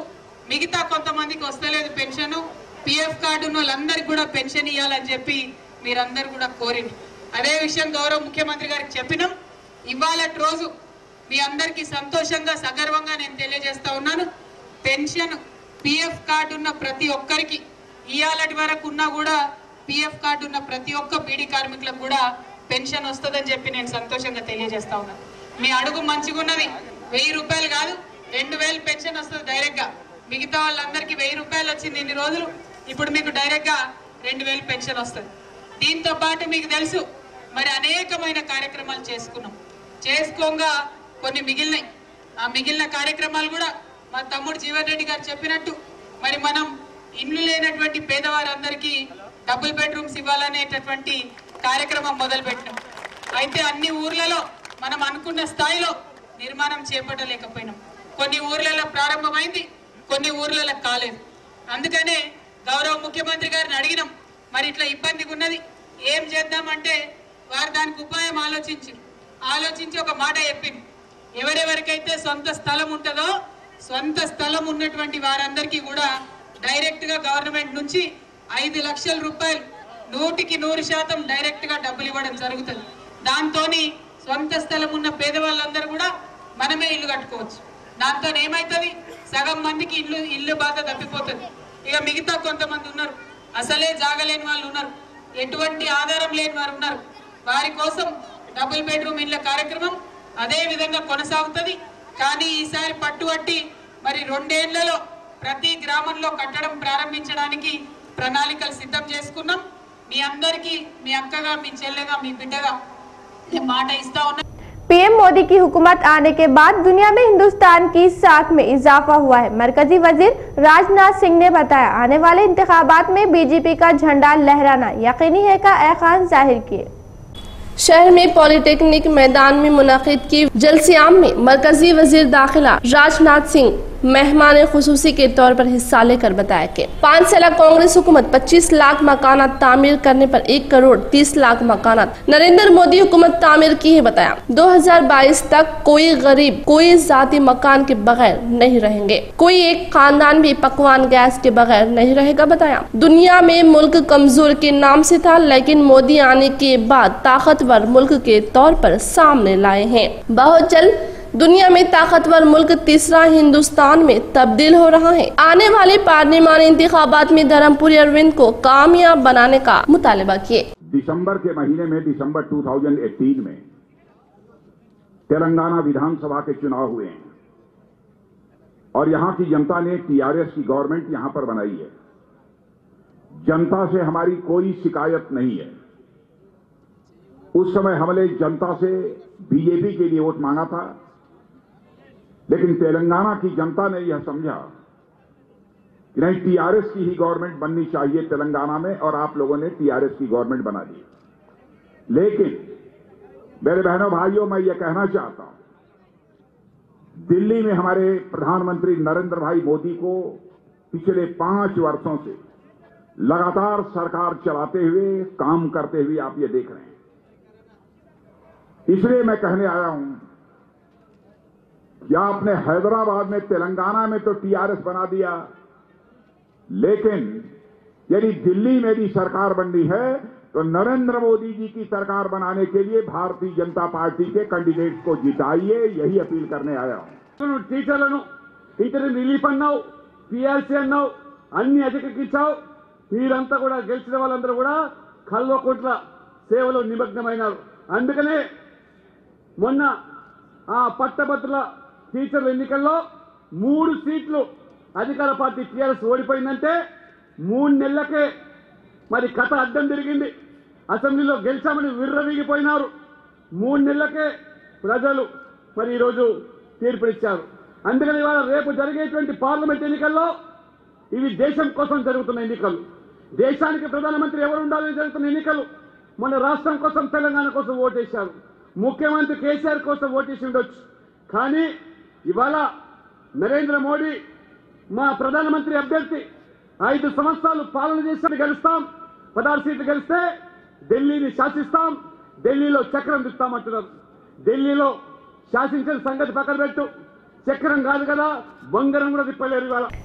మిగతా కొంతమందికి వస్తలేదు పెన్షన్। పిఎఫ్ కార్డు ఉన్న వాళ్ళందరికీ కూడా పెన్షన్ ఇవ్వాలని చెప్పి మీరందరూ కూడా కోరింది। అదే విషయం గౌరవ ముఖ్యమంత్రి గారికి చెప్పినాం। ఇవాళటి రోజు మీ అందరికీ సంతోషంగా సగర్వంగా నేను తెలియజేస్తా ఉన్నాను, పెన్షన్ పిఎఫ్ కార్డు ఉన్న ప్రతి ఒక్కరికి ఇయాలటి వరకు ఉన్నా కూడా పిఎఫ్ కార్డు ఉన్న ప్రతి ఒక్క బీడీ కార్మికులకు కూడా పెన్షన్ వస్తుందని చెప్పి నేను సంతోషంగా తెలియజేస్తా ఉన్నాను। మీ అడుగు మంచిగా ఉన్నది, 1000 రూపాయలు కాదు 2000 పెన్షన్ వస్తుంది డైరెక్ట్ గా। మిగతా వాళ్ళందరికీ 1000 రూపాయలు వచ్చింది ఇన్ని రోజులు, ఇప్పుడు మీకు డైరెక్ట్ గా 2000 పెన్షన్ వస్తుంది। దీంతో పాటు మీకు తెలుసు మరి అనేకమైన కార్యక్రమాలు చేసుకోగా కొన్ని మిగిలినాయి। ఆ మిగిలిన కార్యక్రమాలు కూడా మా తమ్ముడు జీవన్ రెడ్డి గారు చెప్పినట్టు మరి మనం ఇల్లు లేనటువంటి పేదవారందరికీ డబుల్ బెడ్రూమ్స్ ఇవ్వాలనేటటువంటి కార్యక్రమం మొదలుపెట్టాం। అయితే అన్ని ఊర్లలో మనం అనుకున్న స్థాయిలో నిర్మాణం చేపట్టలేకపోయినాం। కొన్ని ఊర్లలో ప్రారంభమైంది, కొన్ని ఊర్లలో కాలేదు। అందుకనే గౌరవ ముఖ్యమంత్రి గారిని అడిగినాం, మరి ఇట్లా ఇబ్బందిగా ఉన్నది ఏం చేద్దామంటే వారు దానికి ఉపాయం ఆలోచించి ఒక మాట చెప్పింది, ఎవరెవరికైతే సొంత స్థలం ఉంటుందో సొంత స్థలం ఉన్నటువంటి వారందరికీ కూడా డైరెక్ట్ గా గవర్నమెంట్ నుంచి 5 లక్షల రూపాయలు 100% డైరెక్ట్ గా డబ్బులు ఇవ్వడం జరుగుతుంది। దాంతోని సొంత స్థలం ఉన్న పేదవాళ్ళందరూ కూడా మనమే ఇల్లు కట్టుకోవచ్చు। దాంతో ఏమైతుంది, సగం మందికి ఇల్లు బాధ తప్పిపోతుంది। ఇక మిగతా కొంతమంది ఉన్నారు, అసలే జాగలేని వాళ్ళు ఉన్నారు, ఎటువంటి ఆధారం లేని వారు ఉన్నారు, వారి కోసం డబుల్ బెడ్రూమ్ ఇళ్ల కార్యక్రమం అదే విధంగా కొనసాగుతుంది। కానీ ఈసారి పట్టుబట్టి మరి 2 ఏళ్లలో ప్రతి గ్రామంలో కట్టడం ప్రారంభించడానికి ప్రణాళికలు సిద్ధం చేసుకున్నాం। మీ అందరికీ మీ అక్కగా, మీ చెల్లెగా, మీ బిడ్డగా మాట ఇస్తా ఉన్నా। पीएम मोदी की हुकूमत आने के बाद दुनिया में हिंदुस्तान की साख में इजाफा हुआ है। मरकजी वजीर राजनाथ सिंह ने बताया, आने वाले इंतखाबात में बीजेपी का झंडा लहराना यकीनी है का एहसान जाहिर किए। शहर में पॉलिटेक्निक मैदान में मुनाकिद की जलसियाम में मरकजी वजीर दाखिला राजनाथ सिंह मेहमान खुसूसी के तौर पर हिस्सा लेकर बताया कि 5 साल कांग्रेस हुकूमत 25 लाख मकानात तामीर करने पर 1 करोड़ 30 लाख मकानात नरेंद्र मोदी हुकूमत तामीर की है, बताया। 2022 तक कोई गरीब कोई जाती मकान के बगैर नहीं रहेंगे, कोई एक खानदान भी पकवान गैस के बगैर नहीं रहेगा, बताया। दुनिया में मुल्क कमजोर के नाम से था, लेकिन मोदी आने के बाद ताकतवर मुल्क के तौर पर सामने लाए हैं। बहुत जल्द दुनिया में ताकतवर मुल्क तीसरा हिंदुस्तान में तब्दील हो रहा है। आने वाले पार्लियामानी इंतखाबात में धर्मपुरी अरविंद को कामयाब बनाने का मुतालबा किए। दिसंबर के महीने में, दिसंबर 2018 में तेलंगाना विधानसभा के चुनाव हुए हैं। और यहां की जनता ने टीआरएस की गवर्नमेंट यहां पर बनाई है। जनता से हमारी कोई शिकायत नहीं है। उस समय हमने जनता से बीजेपी के लिए वोट मांगा था, लेकिन तेलंगाना की जनता ने यह समझा कि नहीं, टीआरएस की ही गवर्नमेंट बननी चाहिए तेलंगाना में, और आप लोगों ने टीआरएस की गवर्नमेंट बना दी। लेकिन मेरे बहनों भाइयों, मैं ये कहना चाहता हूं, दिल्ली में हमारे प्रधानमंत्री नरेंद्र भाई मोदी को पिछले 5 वर्षों से लगातार सरकार चलाते हुए, काम करते हुए आप ये देख रहे हैं। इसलिए मैं कहने आया हूं कि आपने हैदराबाद में, तेलंगाना में तो टीआरएस बना दिया, लेकिन यदि दिल्ली में भी सरकार बननी है तो नरेंद्र मोदी जी की सरकार बनाने के लिए भारतीय जनता पार्टी के कैंडिडेट्स को जिताइए, यही अपील करने आया हूं। टीचर्లను ఇంటర్వ్యూ రిలీఫ్ అన్నావు, పిఆర్సీ అన్నావు, అన్ని అధికకిచ్చావు। మీరంతా కూడా గెలిచిన వాళ్ళందరూ కూడా కల్వకుంట్ల సేవలో నిమగ్నమైనారు। అందుకనే మొన్న ఆ పట్టభద్రుల టీచర్ల ఎన్నికల్లో 3 సీట్లు అధికార పార్టీ టీఆర్ఎస్ ఓడిపోయిందంటే 3 నెలలకే మరి కథ అడ్డం తిరిగింది। అసెంబ్లీలో గెలిచామని విర్రవీగిపోయినారు। 3 నెలలకే ప్రజలు మరి ఈరోజు తీర్పునిచ్చారు। అందుకని ఇవాళ రేపు జరిగేటువంటి పార్లమెంట్ ఎన్నికల్లో ఇవి దేశం కోసం జరుగుతున్న ఎన్నికలు, దేశానికి ప్రధానమంత్రి ఎవరు ఉండాలని జరుగుతున్న ఎన్నికలు। మన రాష్ట్రం కోసం, తెలంగాణ కోసం ఓటేశారు, ముఖ్యమంత్రి కేసీఆర్ కోసం ఓటేసి ఉండొచ్చు, కానీ ఇవాళ నరేంద్ర మోడీ మా ప్రధానమంత్రి అభ్యర్థి 5 సంవత్సరాలు పాలన చేసి గెలుస్తాం, 16 సీట్లు గెలిస్తే ఢిల్లీని శాసిస్తాం, ఢిల్లీలో చక్రం తిస్తామంటున్నారు। ఢిల్లీలో శాసించిన సంగతి పక్కన పెట్టు, चक्रम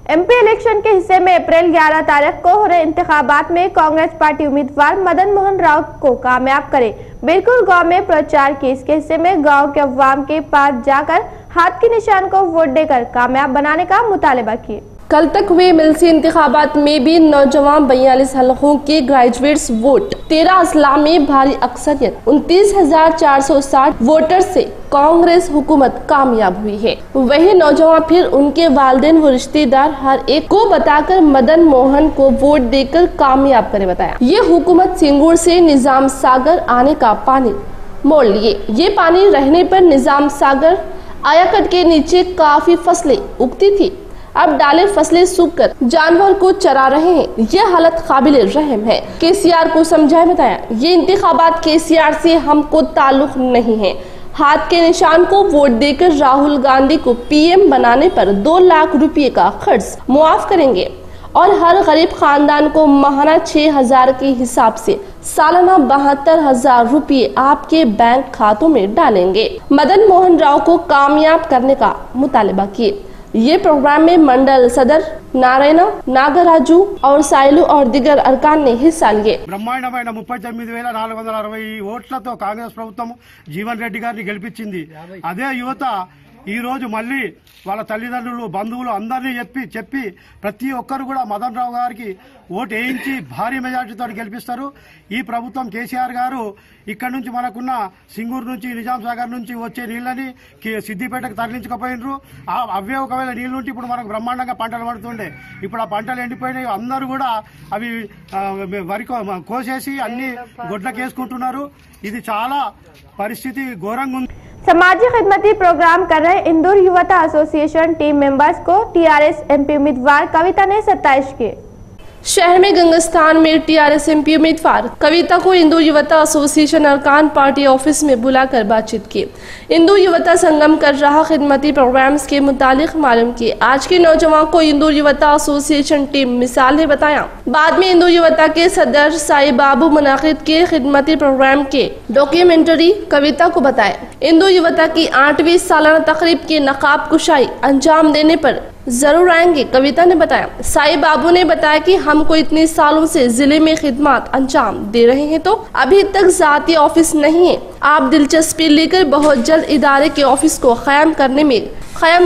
एमपी इलेक्शन के हिस्से में अप्रैल 11 तारीख को हो रहे इंतखाबात में कांग्रेस पार्टी उम्मीदवार मदन मोहन राव को कामयाब करे। बिरकुर गांव में प्रचार की। इसके हिस्से में गांव के अवाम के पास जाकर हाथ के निशान को वोट देकर कामयाब बनाने का मुतालबा किए। कल तक हुए मिलसी इंतखाबात में भी नौजवान 42 हलकों के ग्रेजुएट्स वोट 13 अजला में भारी अक्सरियत 29,460 वोटर से कांग्रेस हुकूमत कामयाब हुई है। वही नौजवान फिर उनके वालिदैन व रिश्तेदार हर एक को बताकर मदन मोहन को वोट देकर कामयाब करे बताया। ये हुकूमत सिंगूर से निजाम सागर आने का पानी मोड़ लिए। ये पानी रहने पर निजाम सागर आयाकट के नीचे काफी फसलें उगती थी, अब डाले फसलें सूखकर जानवर को चरा रहे हैं। यह हालत काबिल रहम है। केसीआर को समझाए बताया, ये इंतखाबात केसीआर से हमको ताल्लुक नहीं है। हाथ के निशान को वोट देकर राहुल गांधी को पीएम बनाने पर 2 लाख रुपए का खर्च मुआफ करेंगे और हर गरीब खानदान को माहाना 6,000 के हिसाब से सालाना 72,000 रुपए आपके बैंक खातों में डालेंगे। मदन मोहन राव को कामयाब करने का मुतालबा किए। ये प्रोग्राम में मंडल सदर नारायण, नागराजु और साइलू और दिगर अरकान ने हिस्सा लिए। బ్రహ్మాండమైన 39,460 ఓట్లతో కాంగ్రెస్ ప్రభుత్వం జీవన్ రెడ్డి గారిని గెలిపించింది। అదే యువత ఈ రోజు మళ్ళీ వాళ్ళ తల్లిదండ్రులు, బంధువులు అందరినీ చెప్పి ప్రతి ఒక్కరు కూడా మదన్ రావు గారికి ఓటు వేయించి భారీ మెజార్టీతో గెలిపిస్తారు। ఈ ప్రభుత్వం కేసీఆర్ గారు ఇక్కడ నుంచి మనకున్న సింగూరు నుంచి, నిజాం సాగర్ నుంచి వచ్చే నీళ్ళని సిద్దిపేటకు తరలించకపోయినరు। అవే ఒకవేళ నీళ్లుంటే ఇప్పుడు మనకు బ్రహ్మాండంగా పంటలు పడుతుండే। ఇప్పుడు ఆ పంటలు ఎండిపోయినాయి, అందరూ కూడా అవి వరి కోసేసి అన్ని గొడ్లకేసుకుంటున్నారు। ఇది చాలా పరిస్థితి ఘోరంగా ఉంది। समाजी खिदमती प्रोग्राम कर रहे इंदौर युवता एसोसिएशन टीम मेंबर्स को टीआरएस एमपी उम्मीदवार कविता ने 27 किए। शहर में गंगस्तान में टीआरएस एमपी उम्मीदवार कविता को इंदौर युवता एसोसिएशन अरकान पार्टी ऑफिस में बुलाकर बातचीत की। इंदौर युवता संगम कर रहा खिदमती प्रोग्राम्स के मुतालिक मालूम किए। आज के नौजवान को इंदौर युवता एसोसिएशन टीम मिसाल ने बताया। बाद में इंदौर युवता के सदर साई बाबू मुनाकिद के खिदमती प्रोग्राम के डॉक्यूमेंट्री कविता को बताया। इंदौर युवता की 8वीं सालाना तकरीब की नकाब कुशाई अंजाम देने पर जरूर आएंगे, कविता ने बताया। साई बाबू ने बताया कि हमको इतने सालों से जिले में खिदमत अंजाम दे रहे हैं तो अभी तक जाती ऑफिस नहीं है। आप दिलचस्पी लेकर बहुत जल्द इदारे के ऑफिस को कायम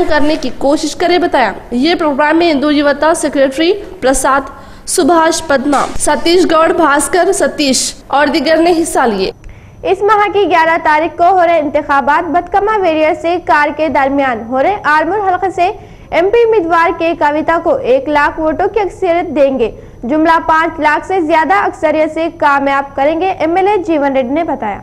करने की कोशिश करें, बताया। ये प्रोग्राम में इंदौर युवता सेक्रेटरी प्रसाद, सुभाष, पद्मा, सतीश गौड़, भास्कर, सतीश और दिगर ने हिस्सा लिए। इस माह की 11 तारीख को हो रहे इंतखाबात बदकमा वेरियर से कार के दरमियान हो रहे आरमूर हल्के से एमपी उम्मीदवार के कविता को 1 लाख वोटों की अक्सरियत देंगे। जुमला 5 लाख से ज्यादा अक्सरियत से कामयाब करेंगे, एमएलए जीवन रेड्डी ने बताया।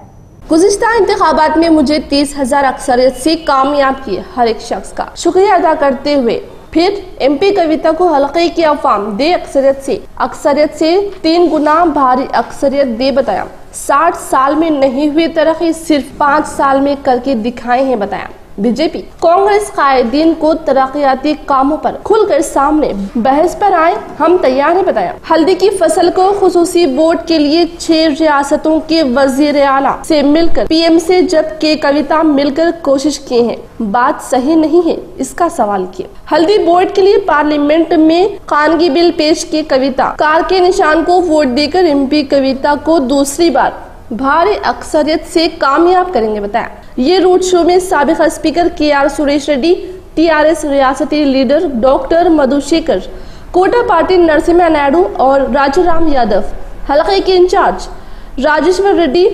गुज़िश्ता इंतखाबात में मुझे 30,000 अक्सरियत से कामयाब किए, हर एक शख्स का शुक्रिया अदा करते हुए फिर एमपी कविता को हल्के की अवाम दे अक्सरियत से 3 गुना भारी अक्सरियत दे बताया। 60 साल में नहीं हुई तरक्की सिर्फ 5 साल में करके दिखाए हैं बताया। बीजेपी कांग्रेस कायदीन को तरक्याती कामों पर खुलकर सामने बहस पर आए, हम तैयार हैं बताया। हल्दी की फसल को खुसूसी बोर्ड के लिए 6 रियासतों के वजीर आला से मिलकर पीएम से जबकि कविता मिलकर कोशिश किए हैं, बात सही नहीं है, इसका सवाल किया। हल्दी बोर्ड के लिए पार्लियामेंट में कानूनी बिल पेश किए कविता कार के निशान को वोट देकर एमपी कविता को दूसरी बार भारी अक्सरियत से कामयाब करेंगे बताया। ये रोड शो में साबिक speaker KR Suresh Reddy, TRS रियासती लीडर डॉक्टर मधुशेखर, कोटा पार्टी नरसिम्हा नायडू और राजाराम यादव, हलके के incharge Rajeshwar Reddy,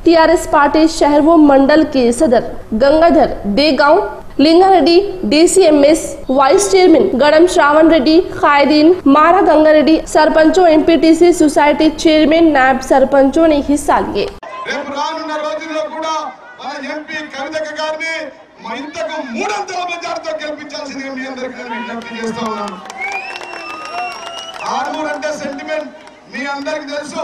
TRS party शहर व मंडल के सदर Gangadhar Degaon, Linga Reddy, DCMS vice chairman Gaddam Shravan Reddy, कायदीन मारा गंगा रेड्डी, सरपंचों, MPTC सोसाइटी चेयरमैन, नायब सरपंचों ने हिस्सा लिए। ఎంపీ కవిత గారిని ఇంతకు 300 మెజార్టీతో గెలిపించాల్సిందిగా మీ అందరికీ నేను విజ్ఞప్తి చేస్తా ఉన్నాను। ఆర్మూర్ అంటే సెంటిమెంట్ మీ అందరికీ తెలుసు।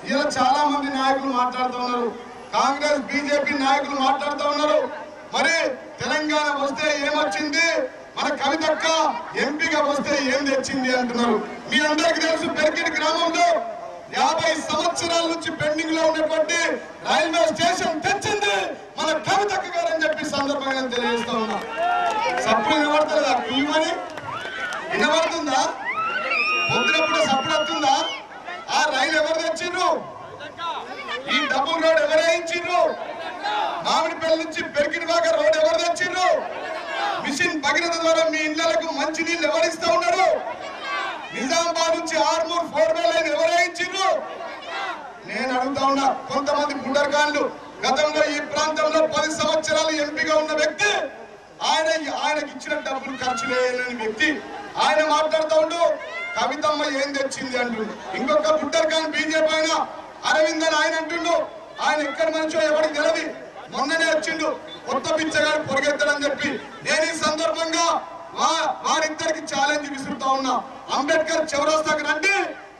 ఇలా చాలా మంది నాయకులు మాట్లాడుతూ ఉన్నారు, కాంగ్రెస్ బీజేపీ నాయకులు మాట్లాడుతూ ఉన్నారు, మరి తెలంగాణ వస్తే ఏమొచ్చింది, మన కవితక్క ఎంపీగా వస్తే ఏం తెచ్చింది అంటున్నారు। మీ అందరికీ తెలుసు పెర్కిట్ గ్రామంలో 50 సంవత్సరాల నుంచి పెండింగ్ లో ఉన్నటువంటి రైల్వే స్టేషన్ తెచ్చింది మన కవితక్క గారు అని చెప్పి సందర్భంగా తెలియజేస్తా ఉన్నా। సప్పుడు వినబడతలేదా? కుయ్యమని వినబడుతుందా? పొద్దునప్పుడు సప్పుడు వస్తుందా? ఆ రైలు ఎవరు తెచ్చిండ్రు? ఈ డబుల్ రోడ్ ఎవరు వేయించిండ్రు? మామిడిపల్లి నుంచి పెరికిన దాకా రోడ్ ఎవరు తెచ్చిండ్రు? మిషన్ భగీరథ ద్వారా మీ ఇళ్లకు మంచి నీళ్ళు ఎవరిస్తా ఉన్నారు? నిజామాబాద్ నుంచి ఆర్మూర్ 4 వే లైన్ ఎవరు వేయించిండ్రు? నేను అడుగుతా ఉన్నా। కొంతమంది గుండర్గాన్లు గతంలో ఈ ప్రాంతంలో 10 సంవత్సరాలు ఎంపీగా ఉన్న వ్యక్తి, ఆయనకి ఇచ్చిన డబ్బులు ఖర్చు చేయలేని వ్యక్తి, ఆయన మాట్లాడుతూ ఉండు కవితమ్మ ఏం తెచ్చింది అంటుండు। ఇంకొక గుండర్గాన్ బీజేపీ ఆయన అరవింద్ అని ఆయన అంటుండు, ఆయన ఎక్కడి నుంచో ఎవరికి తెలియదు, మొన్ననే వచ్చిండు కొత్త పిచ్చగాడు పొరగెత్తడని చెప్పి నేను ఈ సందర్భంగా వారిద్దరికి ఛాలెంజ్ విసురుతా ఉన్నా। అంబేద్కర్ చౌరస్తాకి రండి,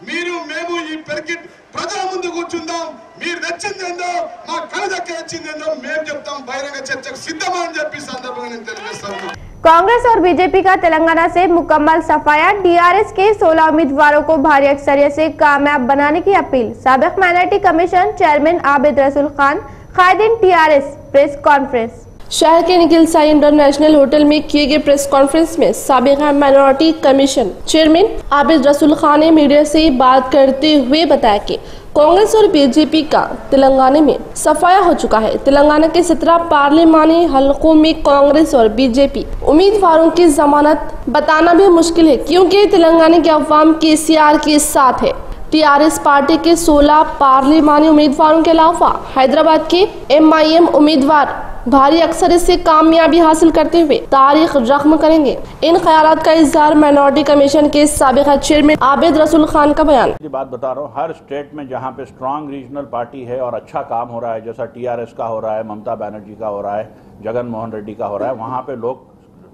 మీరు మేము ఈ పెర్కిట్ ప్రజల ముందు కూర్చుందాం, మీరు తెచ్చిందేందో మా కవితక్క తెచ్చిందేందో మేము చెప్తాం, బహిరంగ చర్చకు సిద్ధమా అని చెప్పి సందర్భంగా నేను తెలియజేస్తా ఉన్నా। कांग्रेस और बीजेपी का तेलंगाना से मुकम्मल सफाया, DRS के 16 उम्मीदवारों को भारी अक्सरियत से कामयाब बनाने की अपील। साबिक माइनॉरिटी कमीशन चेयरमैन आबिद रसूल खान, कायदीन TRS प्रेस कॉन्फ्रेंस। शहर के निखिल साई इंटरनेशनल होटल में किए गए प्रेस कॉन्फ्रेंस में साबिक माइनॉरिटी कमीशन चेयरमैन आबिद रसूल खान ने मीडिया से बात करते हुए बताया कि कांग्रेस और बीजेपी का तेलंगाना में सफाया हो चुका है। तेलंगाना के 17 पार्लिमानी हलकों में कांग्रेस और बीजेपी उम्मीदवारों की जमानत बताना भी मुश्किल है, क्योंकि तेलंगाना के अवाम KCR के साथ है। TRS पार्टी के 16 पार्लिमानी उम्मीदवारों के अलावा हैदराबाद के MIM उम्मीदवार भारी अक्सरियत से कामयाबी हासिल करते हुए तारीख रकम करेंगे। इन ख्यालात का इजहार माइनॉरिटी कमीशन के साबिक चेयरमैन आबिद रसूल खान का बयान। बात बता रहा हूँ, हर स्टेट में जहाँ पे स्ट्रांग रीजनल पार्टी है और अच्छा काम हो रहा है, जैसा TRS का हो रहा है, ममता बनर्जी का हो रहा है, जगन मोहन रेड्डी का हो रहा है, वहाँ पे लोग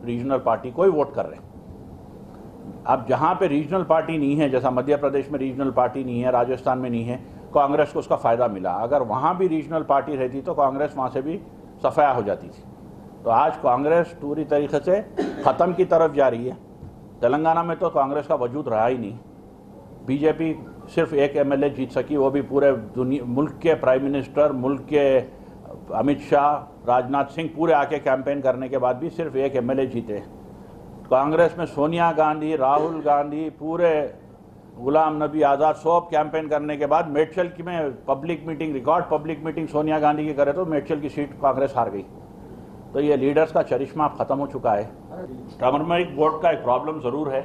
रीजनल पार्टी को ही वोट कर रहे हैं। अब जहाँ पे रीजनल पार्टी नहीं है, जैसा मध्य प्रदेश में रीजनल पार्टी नहीं है, राजस्थान में नहीं है, कांग्रेस को उसका फ़ायदा मिला। अगर वहाँ भी रीजनल पार्टी रहती तो कांग्रेस वहाँ से भी सफाया हो जाती थी। तो आज कांग्रेस पूरी तरीके से ख़त्म की तरफ जा रही है। तेलंगाना में तो कांग्रेस का वजूद रहा ही नहीं। बीजेपी सिर्फ एक MLA जीत सकी, वो भी पूरे मुल्क के प्राइम मिनिस्टर, मुल्क के अमित शाह, राजनाथ सिंह पूरे आके कैंपेन करने के बाद भी सिर्फ एक MLA जीते। कांग्रेस में सोनिया गांधी, राहुल गांधी, पूरे गुलाम नबी आज़ाद सब कैंपेन करने के बाद मेडचल की में public meeting, record public meeting Sonia Gandhi की करे तो मेडचल की सीट कांग्रेस हार गई। तो ये लीडर्स का चरिश्मा अब ख़त्म हो चुका है। टर्मरिक बोर्ड का एक प्रॉब्लम ज़रूर है।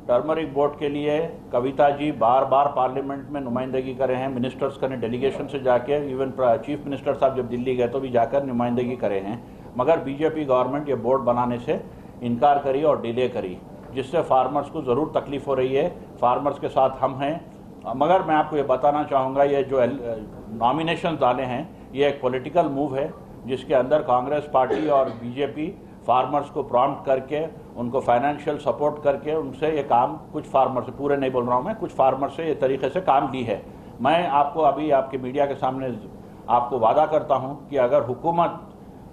टर्मरिक बोर्ड के लिए कविता जी बार बार पार्लियामेंट में नुमाइंदगी करे हैं, मिनिस्टर्स का ने डेलीगेशन से जाके, इवन चीफ मिनिस्टर साहब जब दिल्ली गए तो भी जाकर नुमाइंदगी करे हैं, मगर बीजेपी गवर्नमेंट ये बोर्ड बनाने से इनकार करी और डिले करी, जिससे फार्मर्स को ज़रूर तकलीफ हो रही है। फार्मर्स के साथ हम हैं, मगर मैं आपको ये बताना चाहूँगा, ये जो नॉमिनेशन डाले हैं ये एक पॉलिटिकल मूव है, जिसके अंदर कांग्रेस पार्टी और बीजेपी फार्मर्स को प्रॉम्प्ट करके उनको फाइनेंशियल सपोर्ट करके उनसे ये काम, कुछ फार्मर से, पूरे नहीं बोल रहा हूँ मैं, कुछ फार्मर से ये तरीके से काम ली है। मैं आपको अभी आपके मीडिया के सामने आपको वादा करता हूँ कि अगर हुकूमत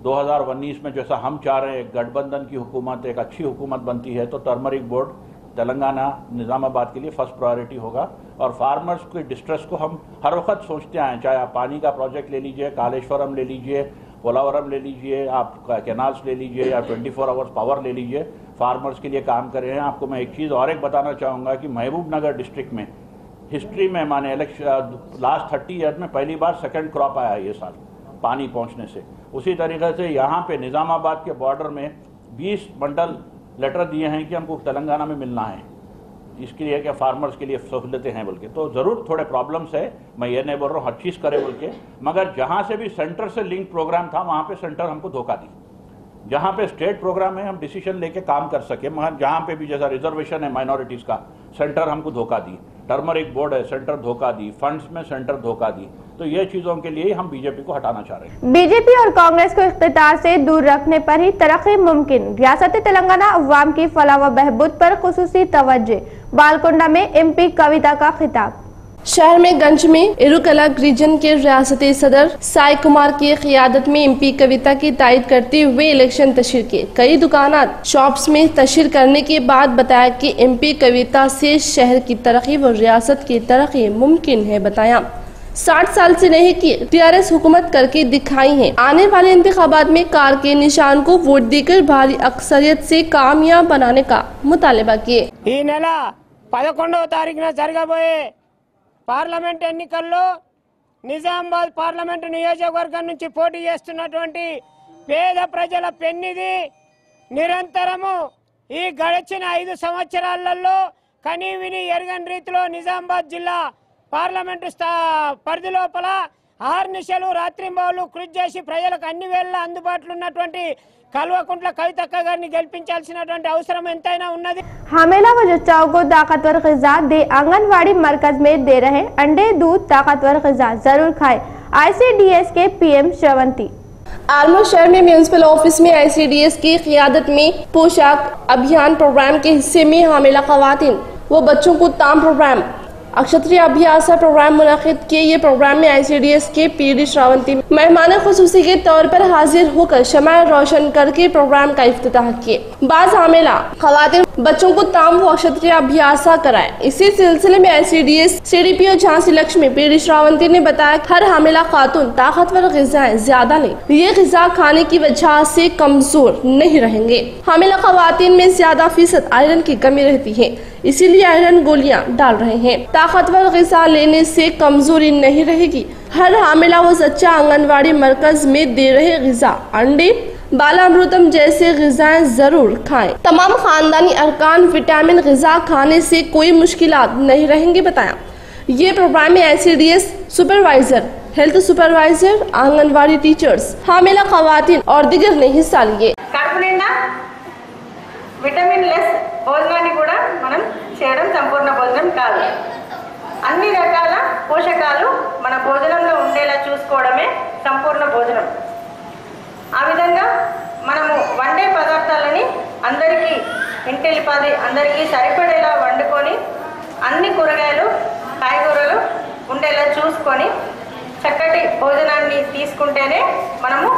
2019 में जैसा हम चाह रहे हैं, गठबंधन की हुकूमत एक अच्छी हुकूमत बनती है, तो टर्मरिक बोर्ड तेलंगाना निज़ामाबाद के लिए फर्स्ट प्रायोरिटी होगा। और फार्मर्स के डिस्ट्रेस को हम हर वक्त सोचते आए, चाहे आप पानी का प्रोजेक्ट ले लीजिए, कालेश्वरम ले लीजिए, पोलावरम ले लीजिए, आप कैनाल्स ले लीजिए, या 24 आवर्स पावर ले लीजिए, फार्मर्स के लिए काम कर रहे हैं। आपको मैं एक चीज़ और एक बताना चाहूँगा कि महबूबनगर डिस्ट्रिक्ट में हिस्ट्री में माने लास्ट 30 ईयर में पहली बार सेकंड क्रॉप आया ये साल पानी पहुँचने से। उसी तरीके से यहाँ पे निज़ामाबाद के बॉर्डर में 20 बंडल लेटर दिए हैं कि हमको तेलंगाना में मिलना है, इसके लिए क्या फार्मर्स के लिए सहूलतें हैं बोल के। तो ज़रूर थोड़े प्रॉब्लम्स है, मैं ये नहीं बोल रहा हूँ हर चीज़ करे बोल के, मगर जहाँ से भी सेंटर से लिंक प्रोग्राम था वहाँ पे सेंटर हमको धोखा दी। जहाँ पे स्टेट प्रोग्राम है हम डिसीजन लेके काम कर सके, मगर जहाँ पे भी जैसा रिजर्वेशन है माइनॉरिटीज़ का, सेंटर हमको धोखा दी। टर्मरिक बोर्ड है, सेंटर धोखा दी। फंड्स में सेंटर धोखा दी। तो ये चीज़ों के लिए हम बीजेपी को हटाना चाह रहे हैं। बीजेपी और कांग्रेस को इख्तियार से दूर रखने पर ही तरक्की मुमकिन। रियासत तेलंगाना अवाम की फलाह व बहबूद पर खुसूसी तवज्जो। बालकोंडा में एमपी कविता का खिताब। शहर में गंज में इरुकलग रीजन के रियासती सदर साई कुमार की क़ियादत में एमपी कविता की तायद करते हुए इलेक्शन तशहीर किए। कई दुकानात शॉप्स में तशहीर करने के बाद बताया कि एमपी कविता से शहर की तरक्की व रियासत की तरक्की मुमकिन है। बताया 60 साल से नहीं की टीआरएस हुकूमत करके दिखाई है। आने वाले इंतखाबात में कार के निशान को वोट देकर भारी अक्सरियत से कामयाब बनाने का मुतालबा किए। 11వ తారీఖున జరగబోయే పార్లమెంట్ ఎన్నికల్లో నిజామాబాద్ పార్లమెంటు నియోజకవర్గం నుంచి పోటీ చేస్తున్నటువంటి పేద ప్రజల పెన్నిది నిరంతరము ఈ గడిచిన 5 సంవత్సరాలలో కనీవిని ఎరగని రీతిలో నిజామాబాద్ జిల్లా పార్లమెంటు పరిధి లోపల ఆర్నిశలు రాత్రింబవళ్లు కృషి చేసి ప్రజలకు అన్ని వేళ అందుబాటులో ఉన్నటువంటి కల్వకుంట్ల కవితక్క గారిని గెలిపించాల్సినటువంటి అవసరం ఎంతైనా ఉన్నది। हामेला व जच्चाओं को ताकतवर ग़िज़ा दे। आंगनवाड़ी मरकज में दे रहे अंडे दूध ताकतवर ग़िज़ा जरूर खाए। ICDS के PM श्रवंती। आलमोर शहर में म्यूनिसिपल ऑफिस में ICDS की क़ियादत में पोशाक अभियान प्रोग्राम के हिस्से में हामिला ख़वातीन व बच्चों को ताम प्रोग्राम अक्षत्रिय अभ्यासा प्रोग्राम मुनक़िद किए। ये प्रोग्राम में ICDS के PD श्रावंती मेहमान खुसूसी के तौर पर हाजिर होकर शमाए रोशन करके प्रोग्राम का इफ्तिताह किए। बाज़ हामिला ख़वातीन बच्चों को ताम व अक्षत्रिय अभ्यासा कराए। इसी सिलसिले में ICDS CDPO Jhansi Lakshmi PD Shravanti ने बताया हर हामिला खातून ताकतवर ग़िज़ाएं ज्यादा लें, ये ग़िज़ा खाने की वजह से कमजोर नहीं रहेंगे। हामिला ख़वातीन में ज्यादा फीसद आयरन की कमी रहती है, इसीलिए आयरन गोलियां डाल रहे हैं। ताकतवर ग़िज़ा लेने से कमजोरी नहीं रहेगी। हर हामिला व जच्चा आंगनवाड़ी मरकज में दे रहे ग़िज़ा अंडे बालामृतम जैसे ग़िज़ाएं जरूर खाएं। तमाम खानदानी अरकान विटामिन ग़िज़ा खाने से कोई मुश्किलात नहीं रहेंगे। बताया ये प्रोग्राम में ICDS supervisor, health supervisor, anganwadi teachers, हामिला ख़वातीन और दिगर ने हिस्सा लिए। విటమిన్ లెస్ భోజనాన్ని కూడా మనం చేయడం సంపూర్ణ భోజనం కాదు। అన్ని రకాల పోషకాలు మన భోజనంలో ఉండేలా చూసుకోవడమే సంపూర్ణ భోజనం। ఆ విధంగా మనము వండే పదార్థాలని అందరికీ ఇంటిల్లిపాది అందరికీ సరిపడేలా వండుకొని అన్ని కూరగాయలు కాయగూరలు ఉండేలా చూసుకొని చక్కటి భోజనాన్ని తీసుకుంటేనే మనము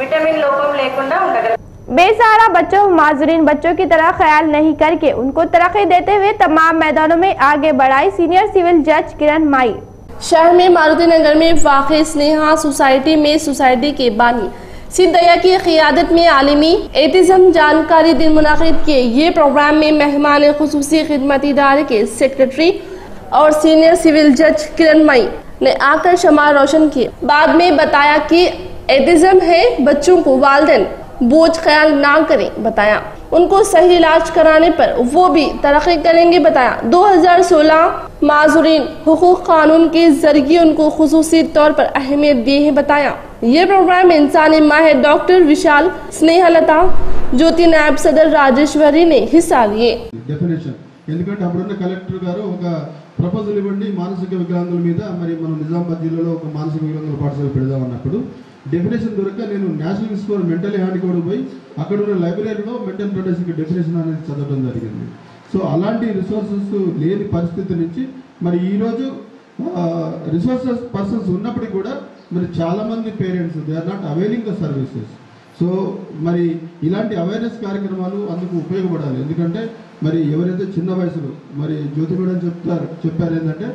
విటమిన్ లోపం లేకుండా ఉండగలం। बेसहारा बच्चों माजूरीन बच्चों की तरह ख्याल नहीं करके उनको तरक्की देते हुए तमाम मैदानों में आगे बढ़ाई सीनियर सिविल जज किरण माई। शहर में मारुति नगर में वाक़ई स्नेहा सोसाइटी में सोसाइटी के बानी सिद्धैया की क़ियादत में आलमी एतिज़म जानकारी दिन मुनाक़िद किए। ये प्रोग्राम में मेहमान खुसूसी खिदमत इदारे के सेक्रेटरी और सीनियर सिविल जज किरण माई ने आकर शमा रोशन किए। बाद में बताया कि एतिज़म है बच्चों को वालिदैन बोझ ख्याल ना करें। बताया उनको सही इलाज कराने पर वो भी तरक्की करेंगे। बताया 2016 माजूरीन हुकूक कानून के जरिए उनको खुसूसी तौर पर अहमियत दी है। बताया ये प्रोग्राम इंसानी माहिर डॉक्टर विशाल, स्नेहलता, ज्योति नायब सदर राजेश्वरी ने हिस्सा लिए। डेफिनेशन ఎందుకంటే అప్పుడున్న కలెక్టర్ గారు ఒక ప్రపోజల్ ఇవ్వండి మానసిక వికలాంగుల మీద మరి మనం నిజామాబాద్ జిల్లాలో ఒక మానసిక వికలాంగుల పాఠశాల పెడదాం అన్నప్పుడు డెఫినేషన్ దొరక నేను national institute for mental hand కూడా పోయి అక్కడ ఉన్న లైబ్రరీలో మెంటల్ రిటార్డేషన్కి డెఫినేషన్ అనేది చదవడం జరిగింది. సో అలాంటి రిసోర్సెస్ లేని పరిస్థితి నుంచి మరి ఈరోజు రిసోర్సెస్ పర్సన్స్ ఉన్నప్పటికీ కూడా మరి చాలామంది parents they are not availing the services. So మరి ఇలాంటి అవేర్నెస్ కార్యక్రమాలు అందుకు ఉపయోగపడాలి. ఎందుకంటే మరి ఎవరైతే చిన్న వయసులో మరి జ్యోతి మేడం చెప్పారు ఏంటంటే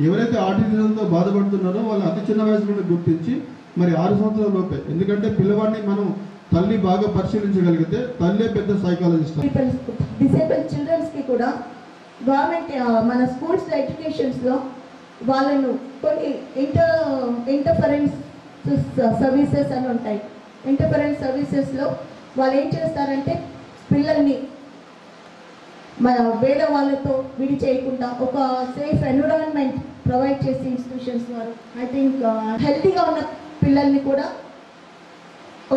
ఎవరైతే ఆటిజంతో బాధపడుతున్నారో వాళ్ళు అతి చిన్న వయసులోనే గుర్తించి మరి 6 సంవత్సరాల లోపే, ఎందుకంటే పిల్లవాడిని మనం తల్లి బాగా పరిశీలించగలిగితే తల్లే పెద్ద సైకాలజిస్ట్. డిసేబుల్ చిల్డ్రన్స్ కి కూడా గవర్నమెంట్ మన స్కూల్స్ ఎడ్యుకేషన్స్లో వాళ్ళను కొన్ని ఇంటర్ఫరెన్స్ సర్వీసెస్ అని ఉంటాయి. ఇంటర్ఫరెన్స్ సర్వీసెస్లో వాళ్ళు ఏం చేస్తారంటే పిల్లల్ని మన వేరే వాళ్ళతో విడి చేయకుండా ఒక సేఫ్ ఎన్విరాన్మెంట్ ప్రొవైడ్ చేసి ఇన్స్టిట్యూషన్స్ వారు ఐ థింక్ హెల్తీగా ఉన్న పిల్లల్ని కూడా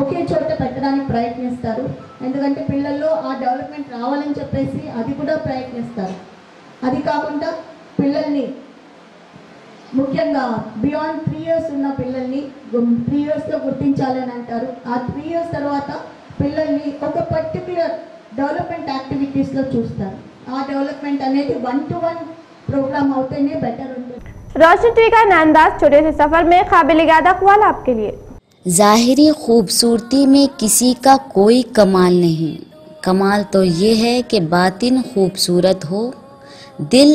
ఒకే చోట పెట్టడానికి ప్రయత్నిస్తారు. ఎందుకంటే పిల్లల్లో ఆ డెవలప్మెంట్ రావాలని చెప్పేసి అది కూడా ప్రయత్నిస్తారు. అది కాకుండా పిల్లల్ని ముఖ్యంగా బియాండ్ 3 years ఉన్న పిల్లల్ని 3 yearsలో గుర్తించాలని అంటారు. ఆ 3 years తర్వాత పిల్లల్ని ఒక పర్టికులర్ డెవలప్మెంట్ యాక్టివిటీస్లో చూస్తారు. ఆ డెవలప్మెంట్ అనేది 1-to-1 प्रोग्राम అవుతేనే బెటర్ ఉంటుంది. रोशन टीवी का नया अंदाज छोटे से सफर में काबिल याद अक़वाल आपके लिए। ज़ाहिरी खूबसूरती में किसी का कोई कमाल नहीं, कमाल तो ये है कि बातिन खूबसूरत हो, दिल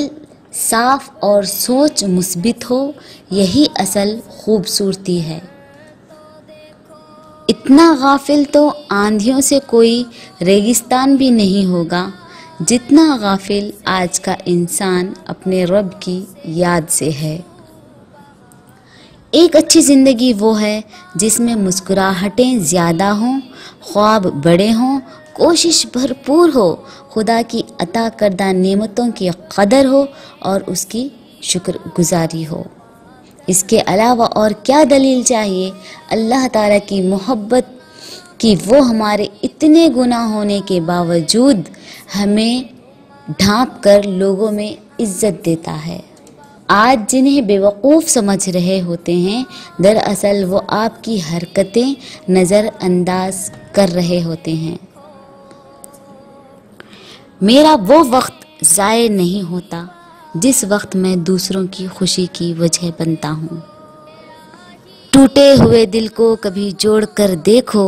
साफ और सोच मुस्बित हो, यही असल खूबसूरती है। इतना गाफिल तो आंधियों से कोई रेगिस्तान भी नहीं होगा जितना गाफिल आज का इंसान अपने रब की याद से है। एक अच्छी ज़िंदगी वो है जिसमें मुस्कुराहटें ज़्यादा हों, ख्वाब बड़े हों, कोशिश भरपूर हो, खुदा की अता करदा नेमतों की कदर हो और उसकी शुक्रगुजारी हो। इसके अलावा और क्या दलील चाहिए अल्लाह ताला की मोहब्बत कि वो हमारे इतने गुनाह होने के बावजूद हमें ढांप कर लोगों में इज्जत देता है। आज जिन्हें बेवकूफ़ समझ रहे होते हैं दरअसल वो आपकी हरकतें नज़रअंदाज कर रहे होते हैं। मेरा वो वक्त ज़ाय नहीं होता जिस वक्त मैं दूसरों की खुशी की वजह बनता हूँ। टूटे हुए दिल को कभी जोड़ कर देखो,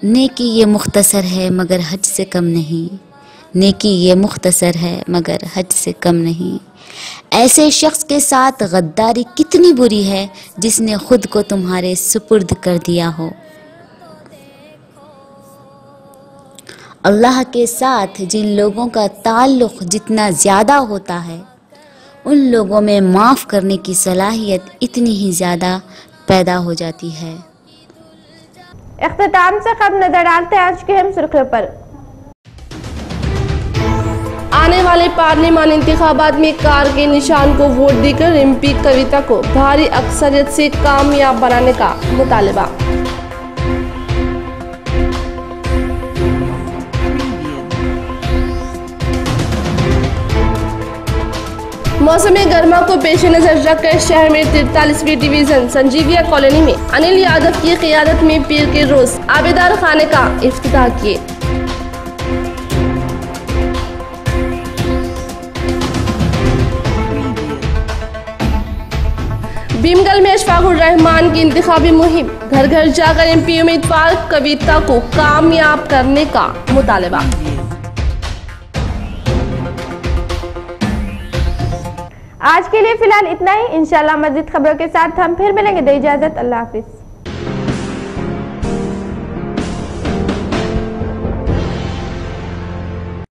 नेकी ये मुख्तसर है मगर हज से कम नहीं, नेकी ये मुख्तसर है मगर हज से कम नहीं। ऐसे शख्स के साथ गद्दारी कितनी बुरी है जिसने खुद को तुम्हारे सुपुर्द कर दिया हो। अल्लाह के साथ जिन लोगों का ताल्लुक़ जितना ज़्यादा होता है उन लोगों में माफ़ करने की सलाहियत इतनी ही ज़्यादा पैदा हो जाती है। इख्तिताम से कब नजर डालते हैं आज की अहम सुर्खियों पर। आने वाले पार्लियामान इंतखाबात में कार के निशान को वोट देकर एमपी कविता को भारी अक्सरियत से कामयाब बनाने का मुतालबा। मौसम गर्मा को पेश नजर रखकर शहर में 43वीं डिवीजन संजीविया कॉलोनी में अनिल यादव की क़ियादत में पीर के रोज आबेदार खाने का इफ्तिताह किए। भीमगल में अशफाकुर रहमान की इंतखाबी मुहिम, घर घर जाकर एमपी उम्मीदवार कविता को कामयाब करने का मुतालबा। आज के लिए फिलहाल इतना ही। इंशाल्लाह मज़ीद खबरों के साथ हम फिर मिलेंगे। दे इजाजत, अल्लाह हाफिज।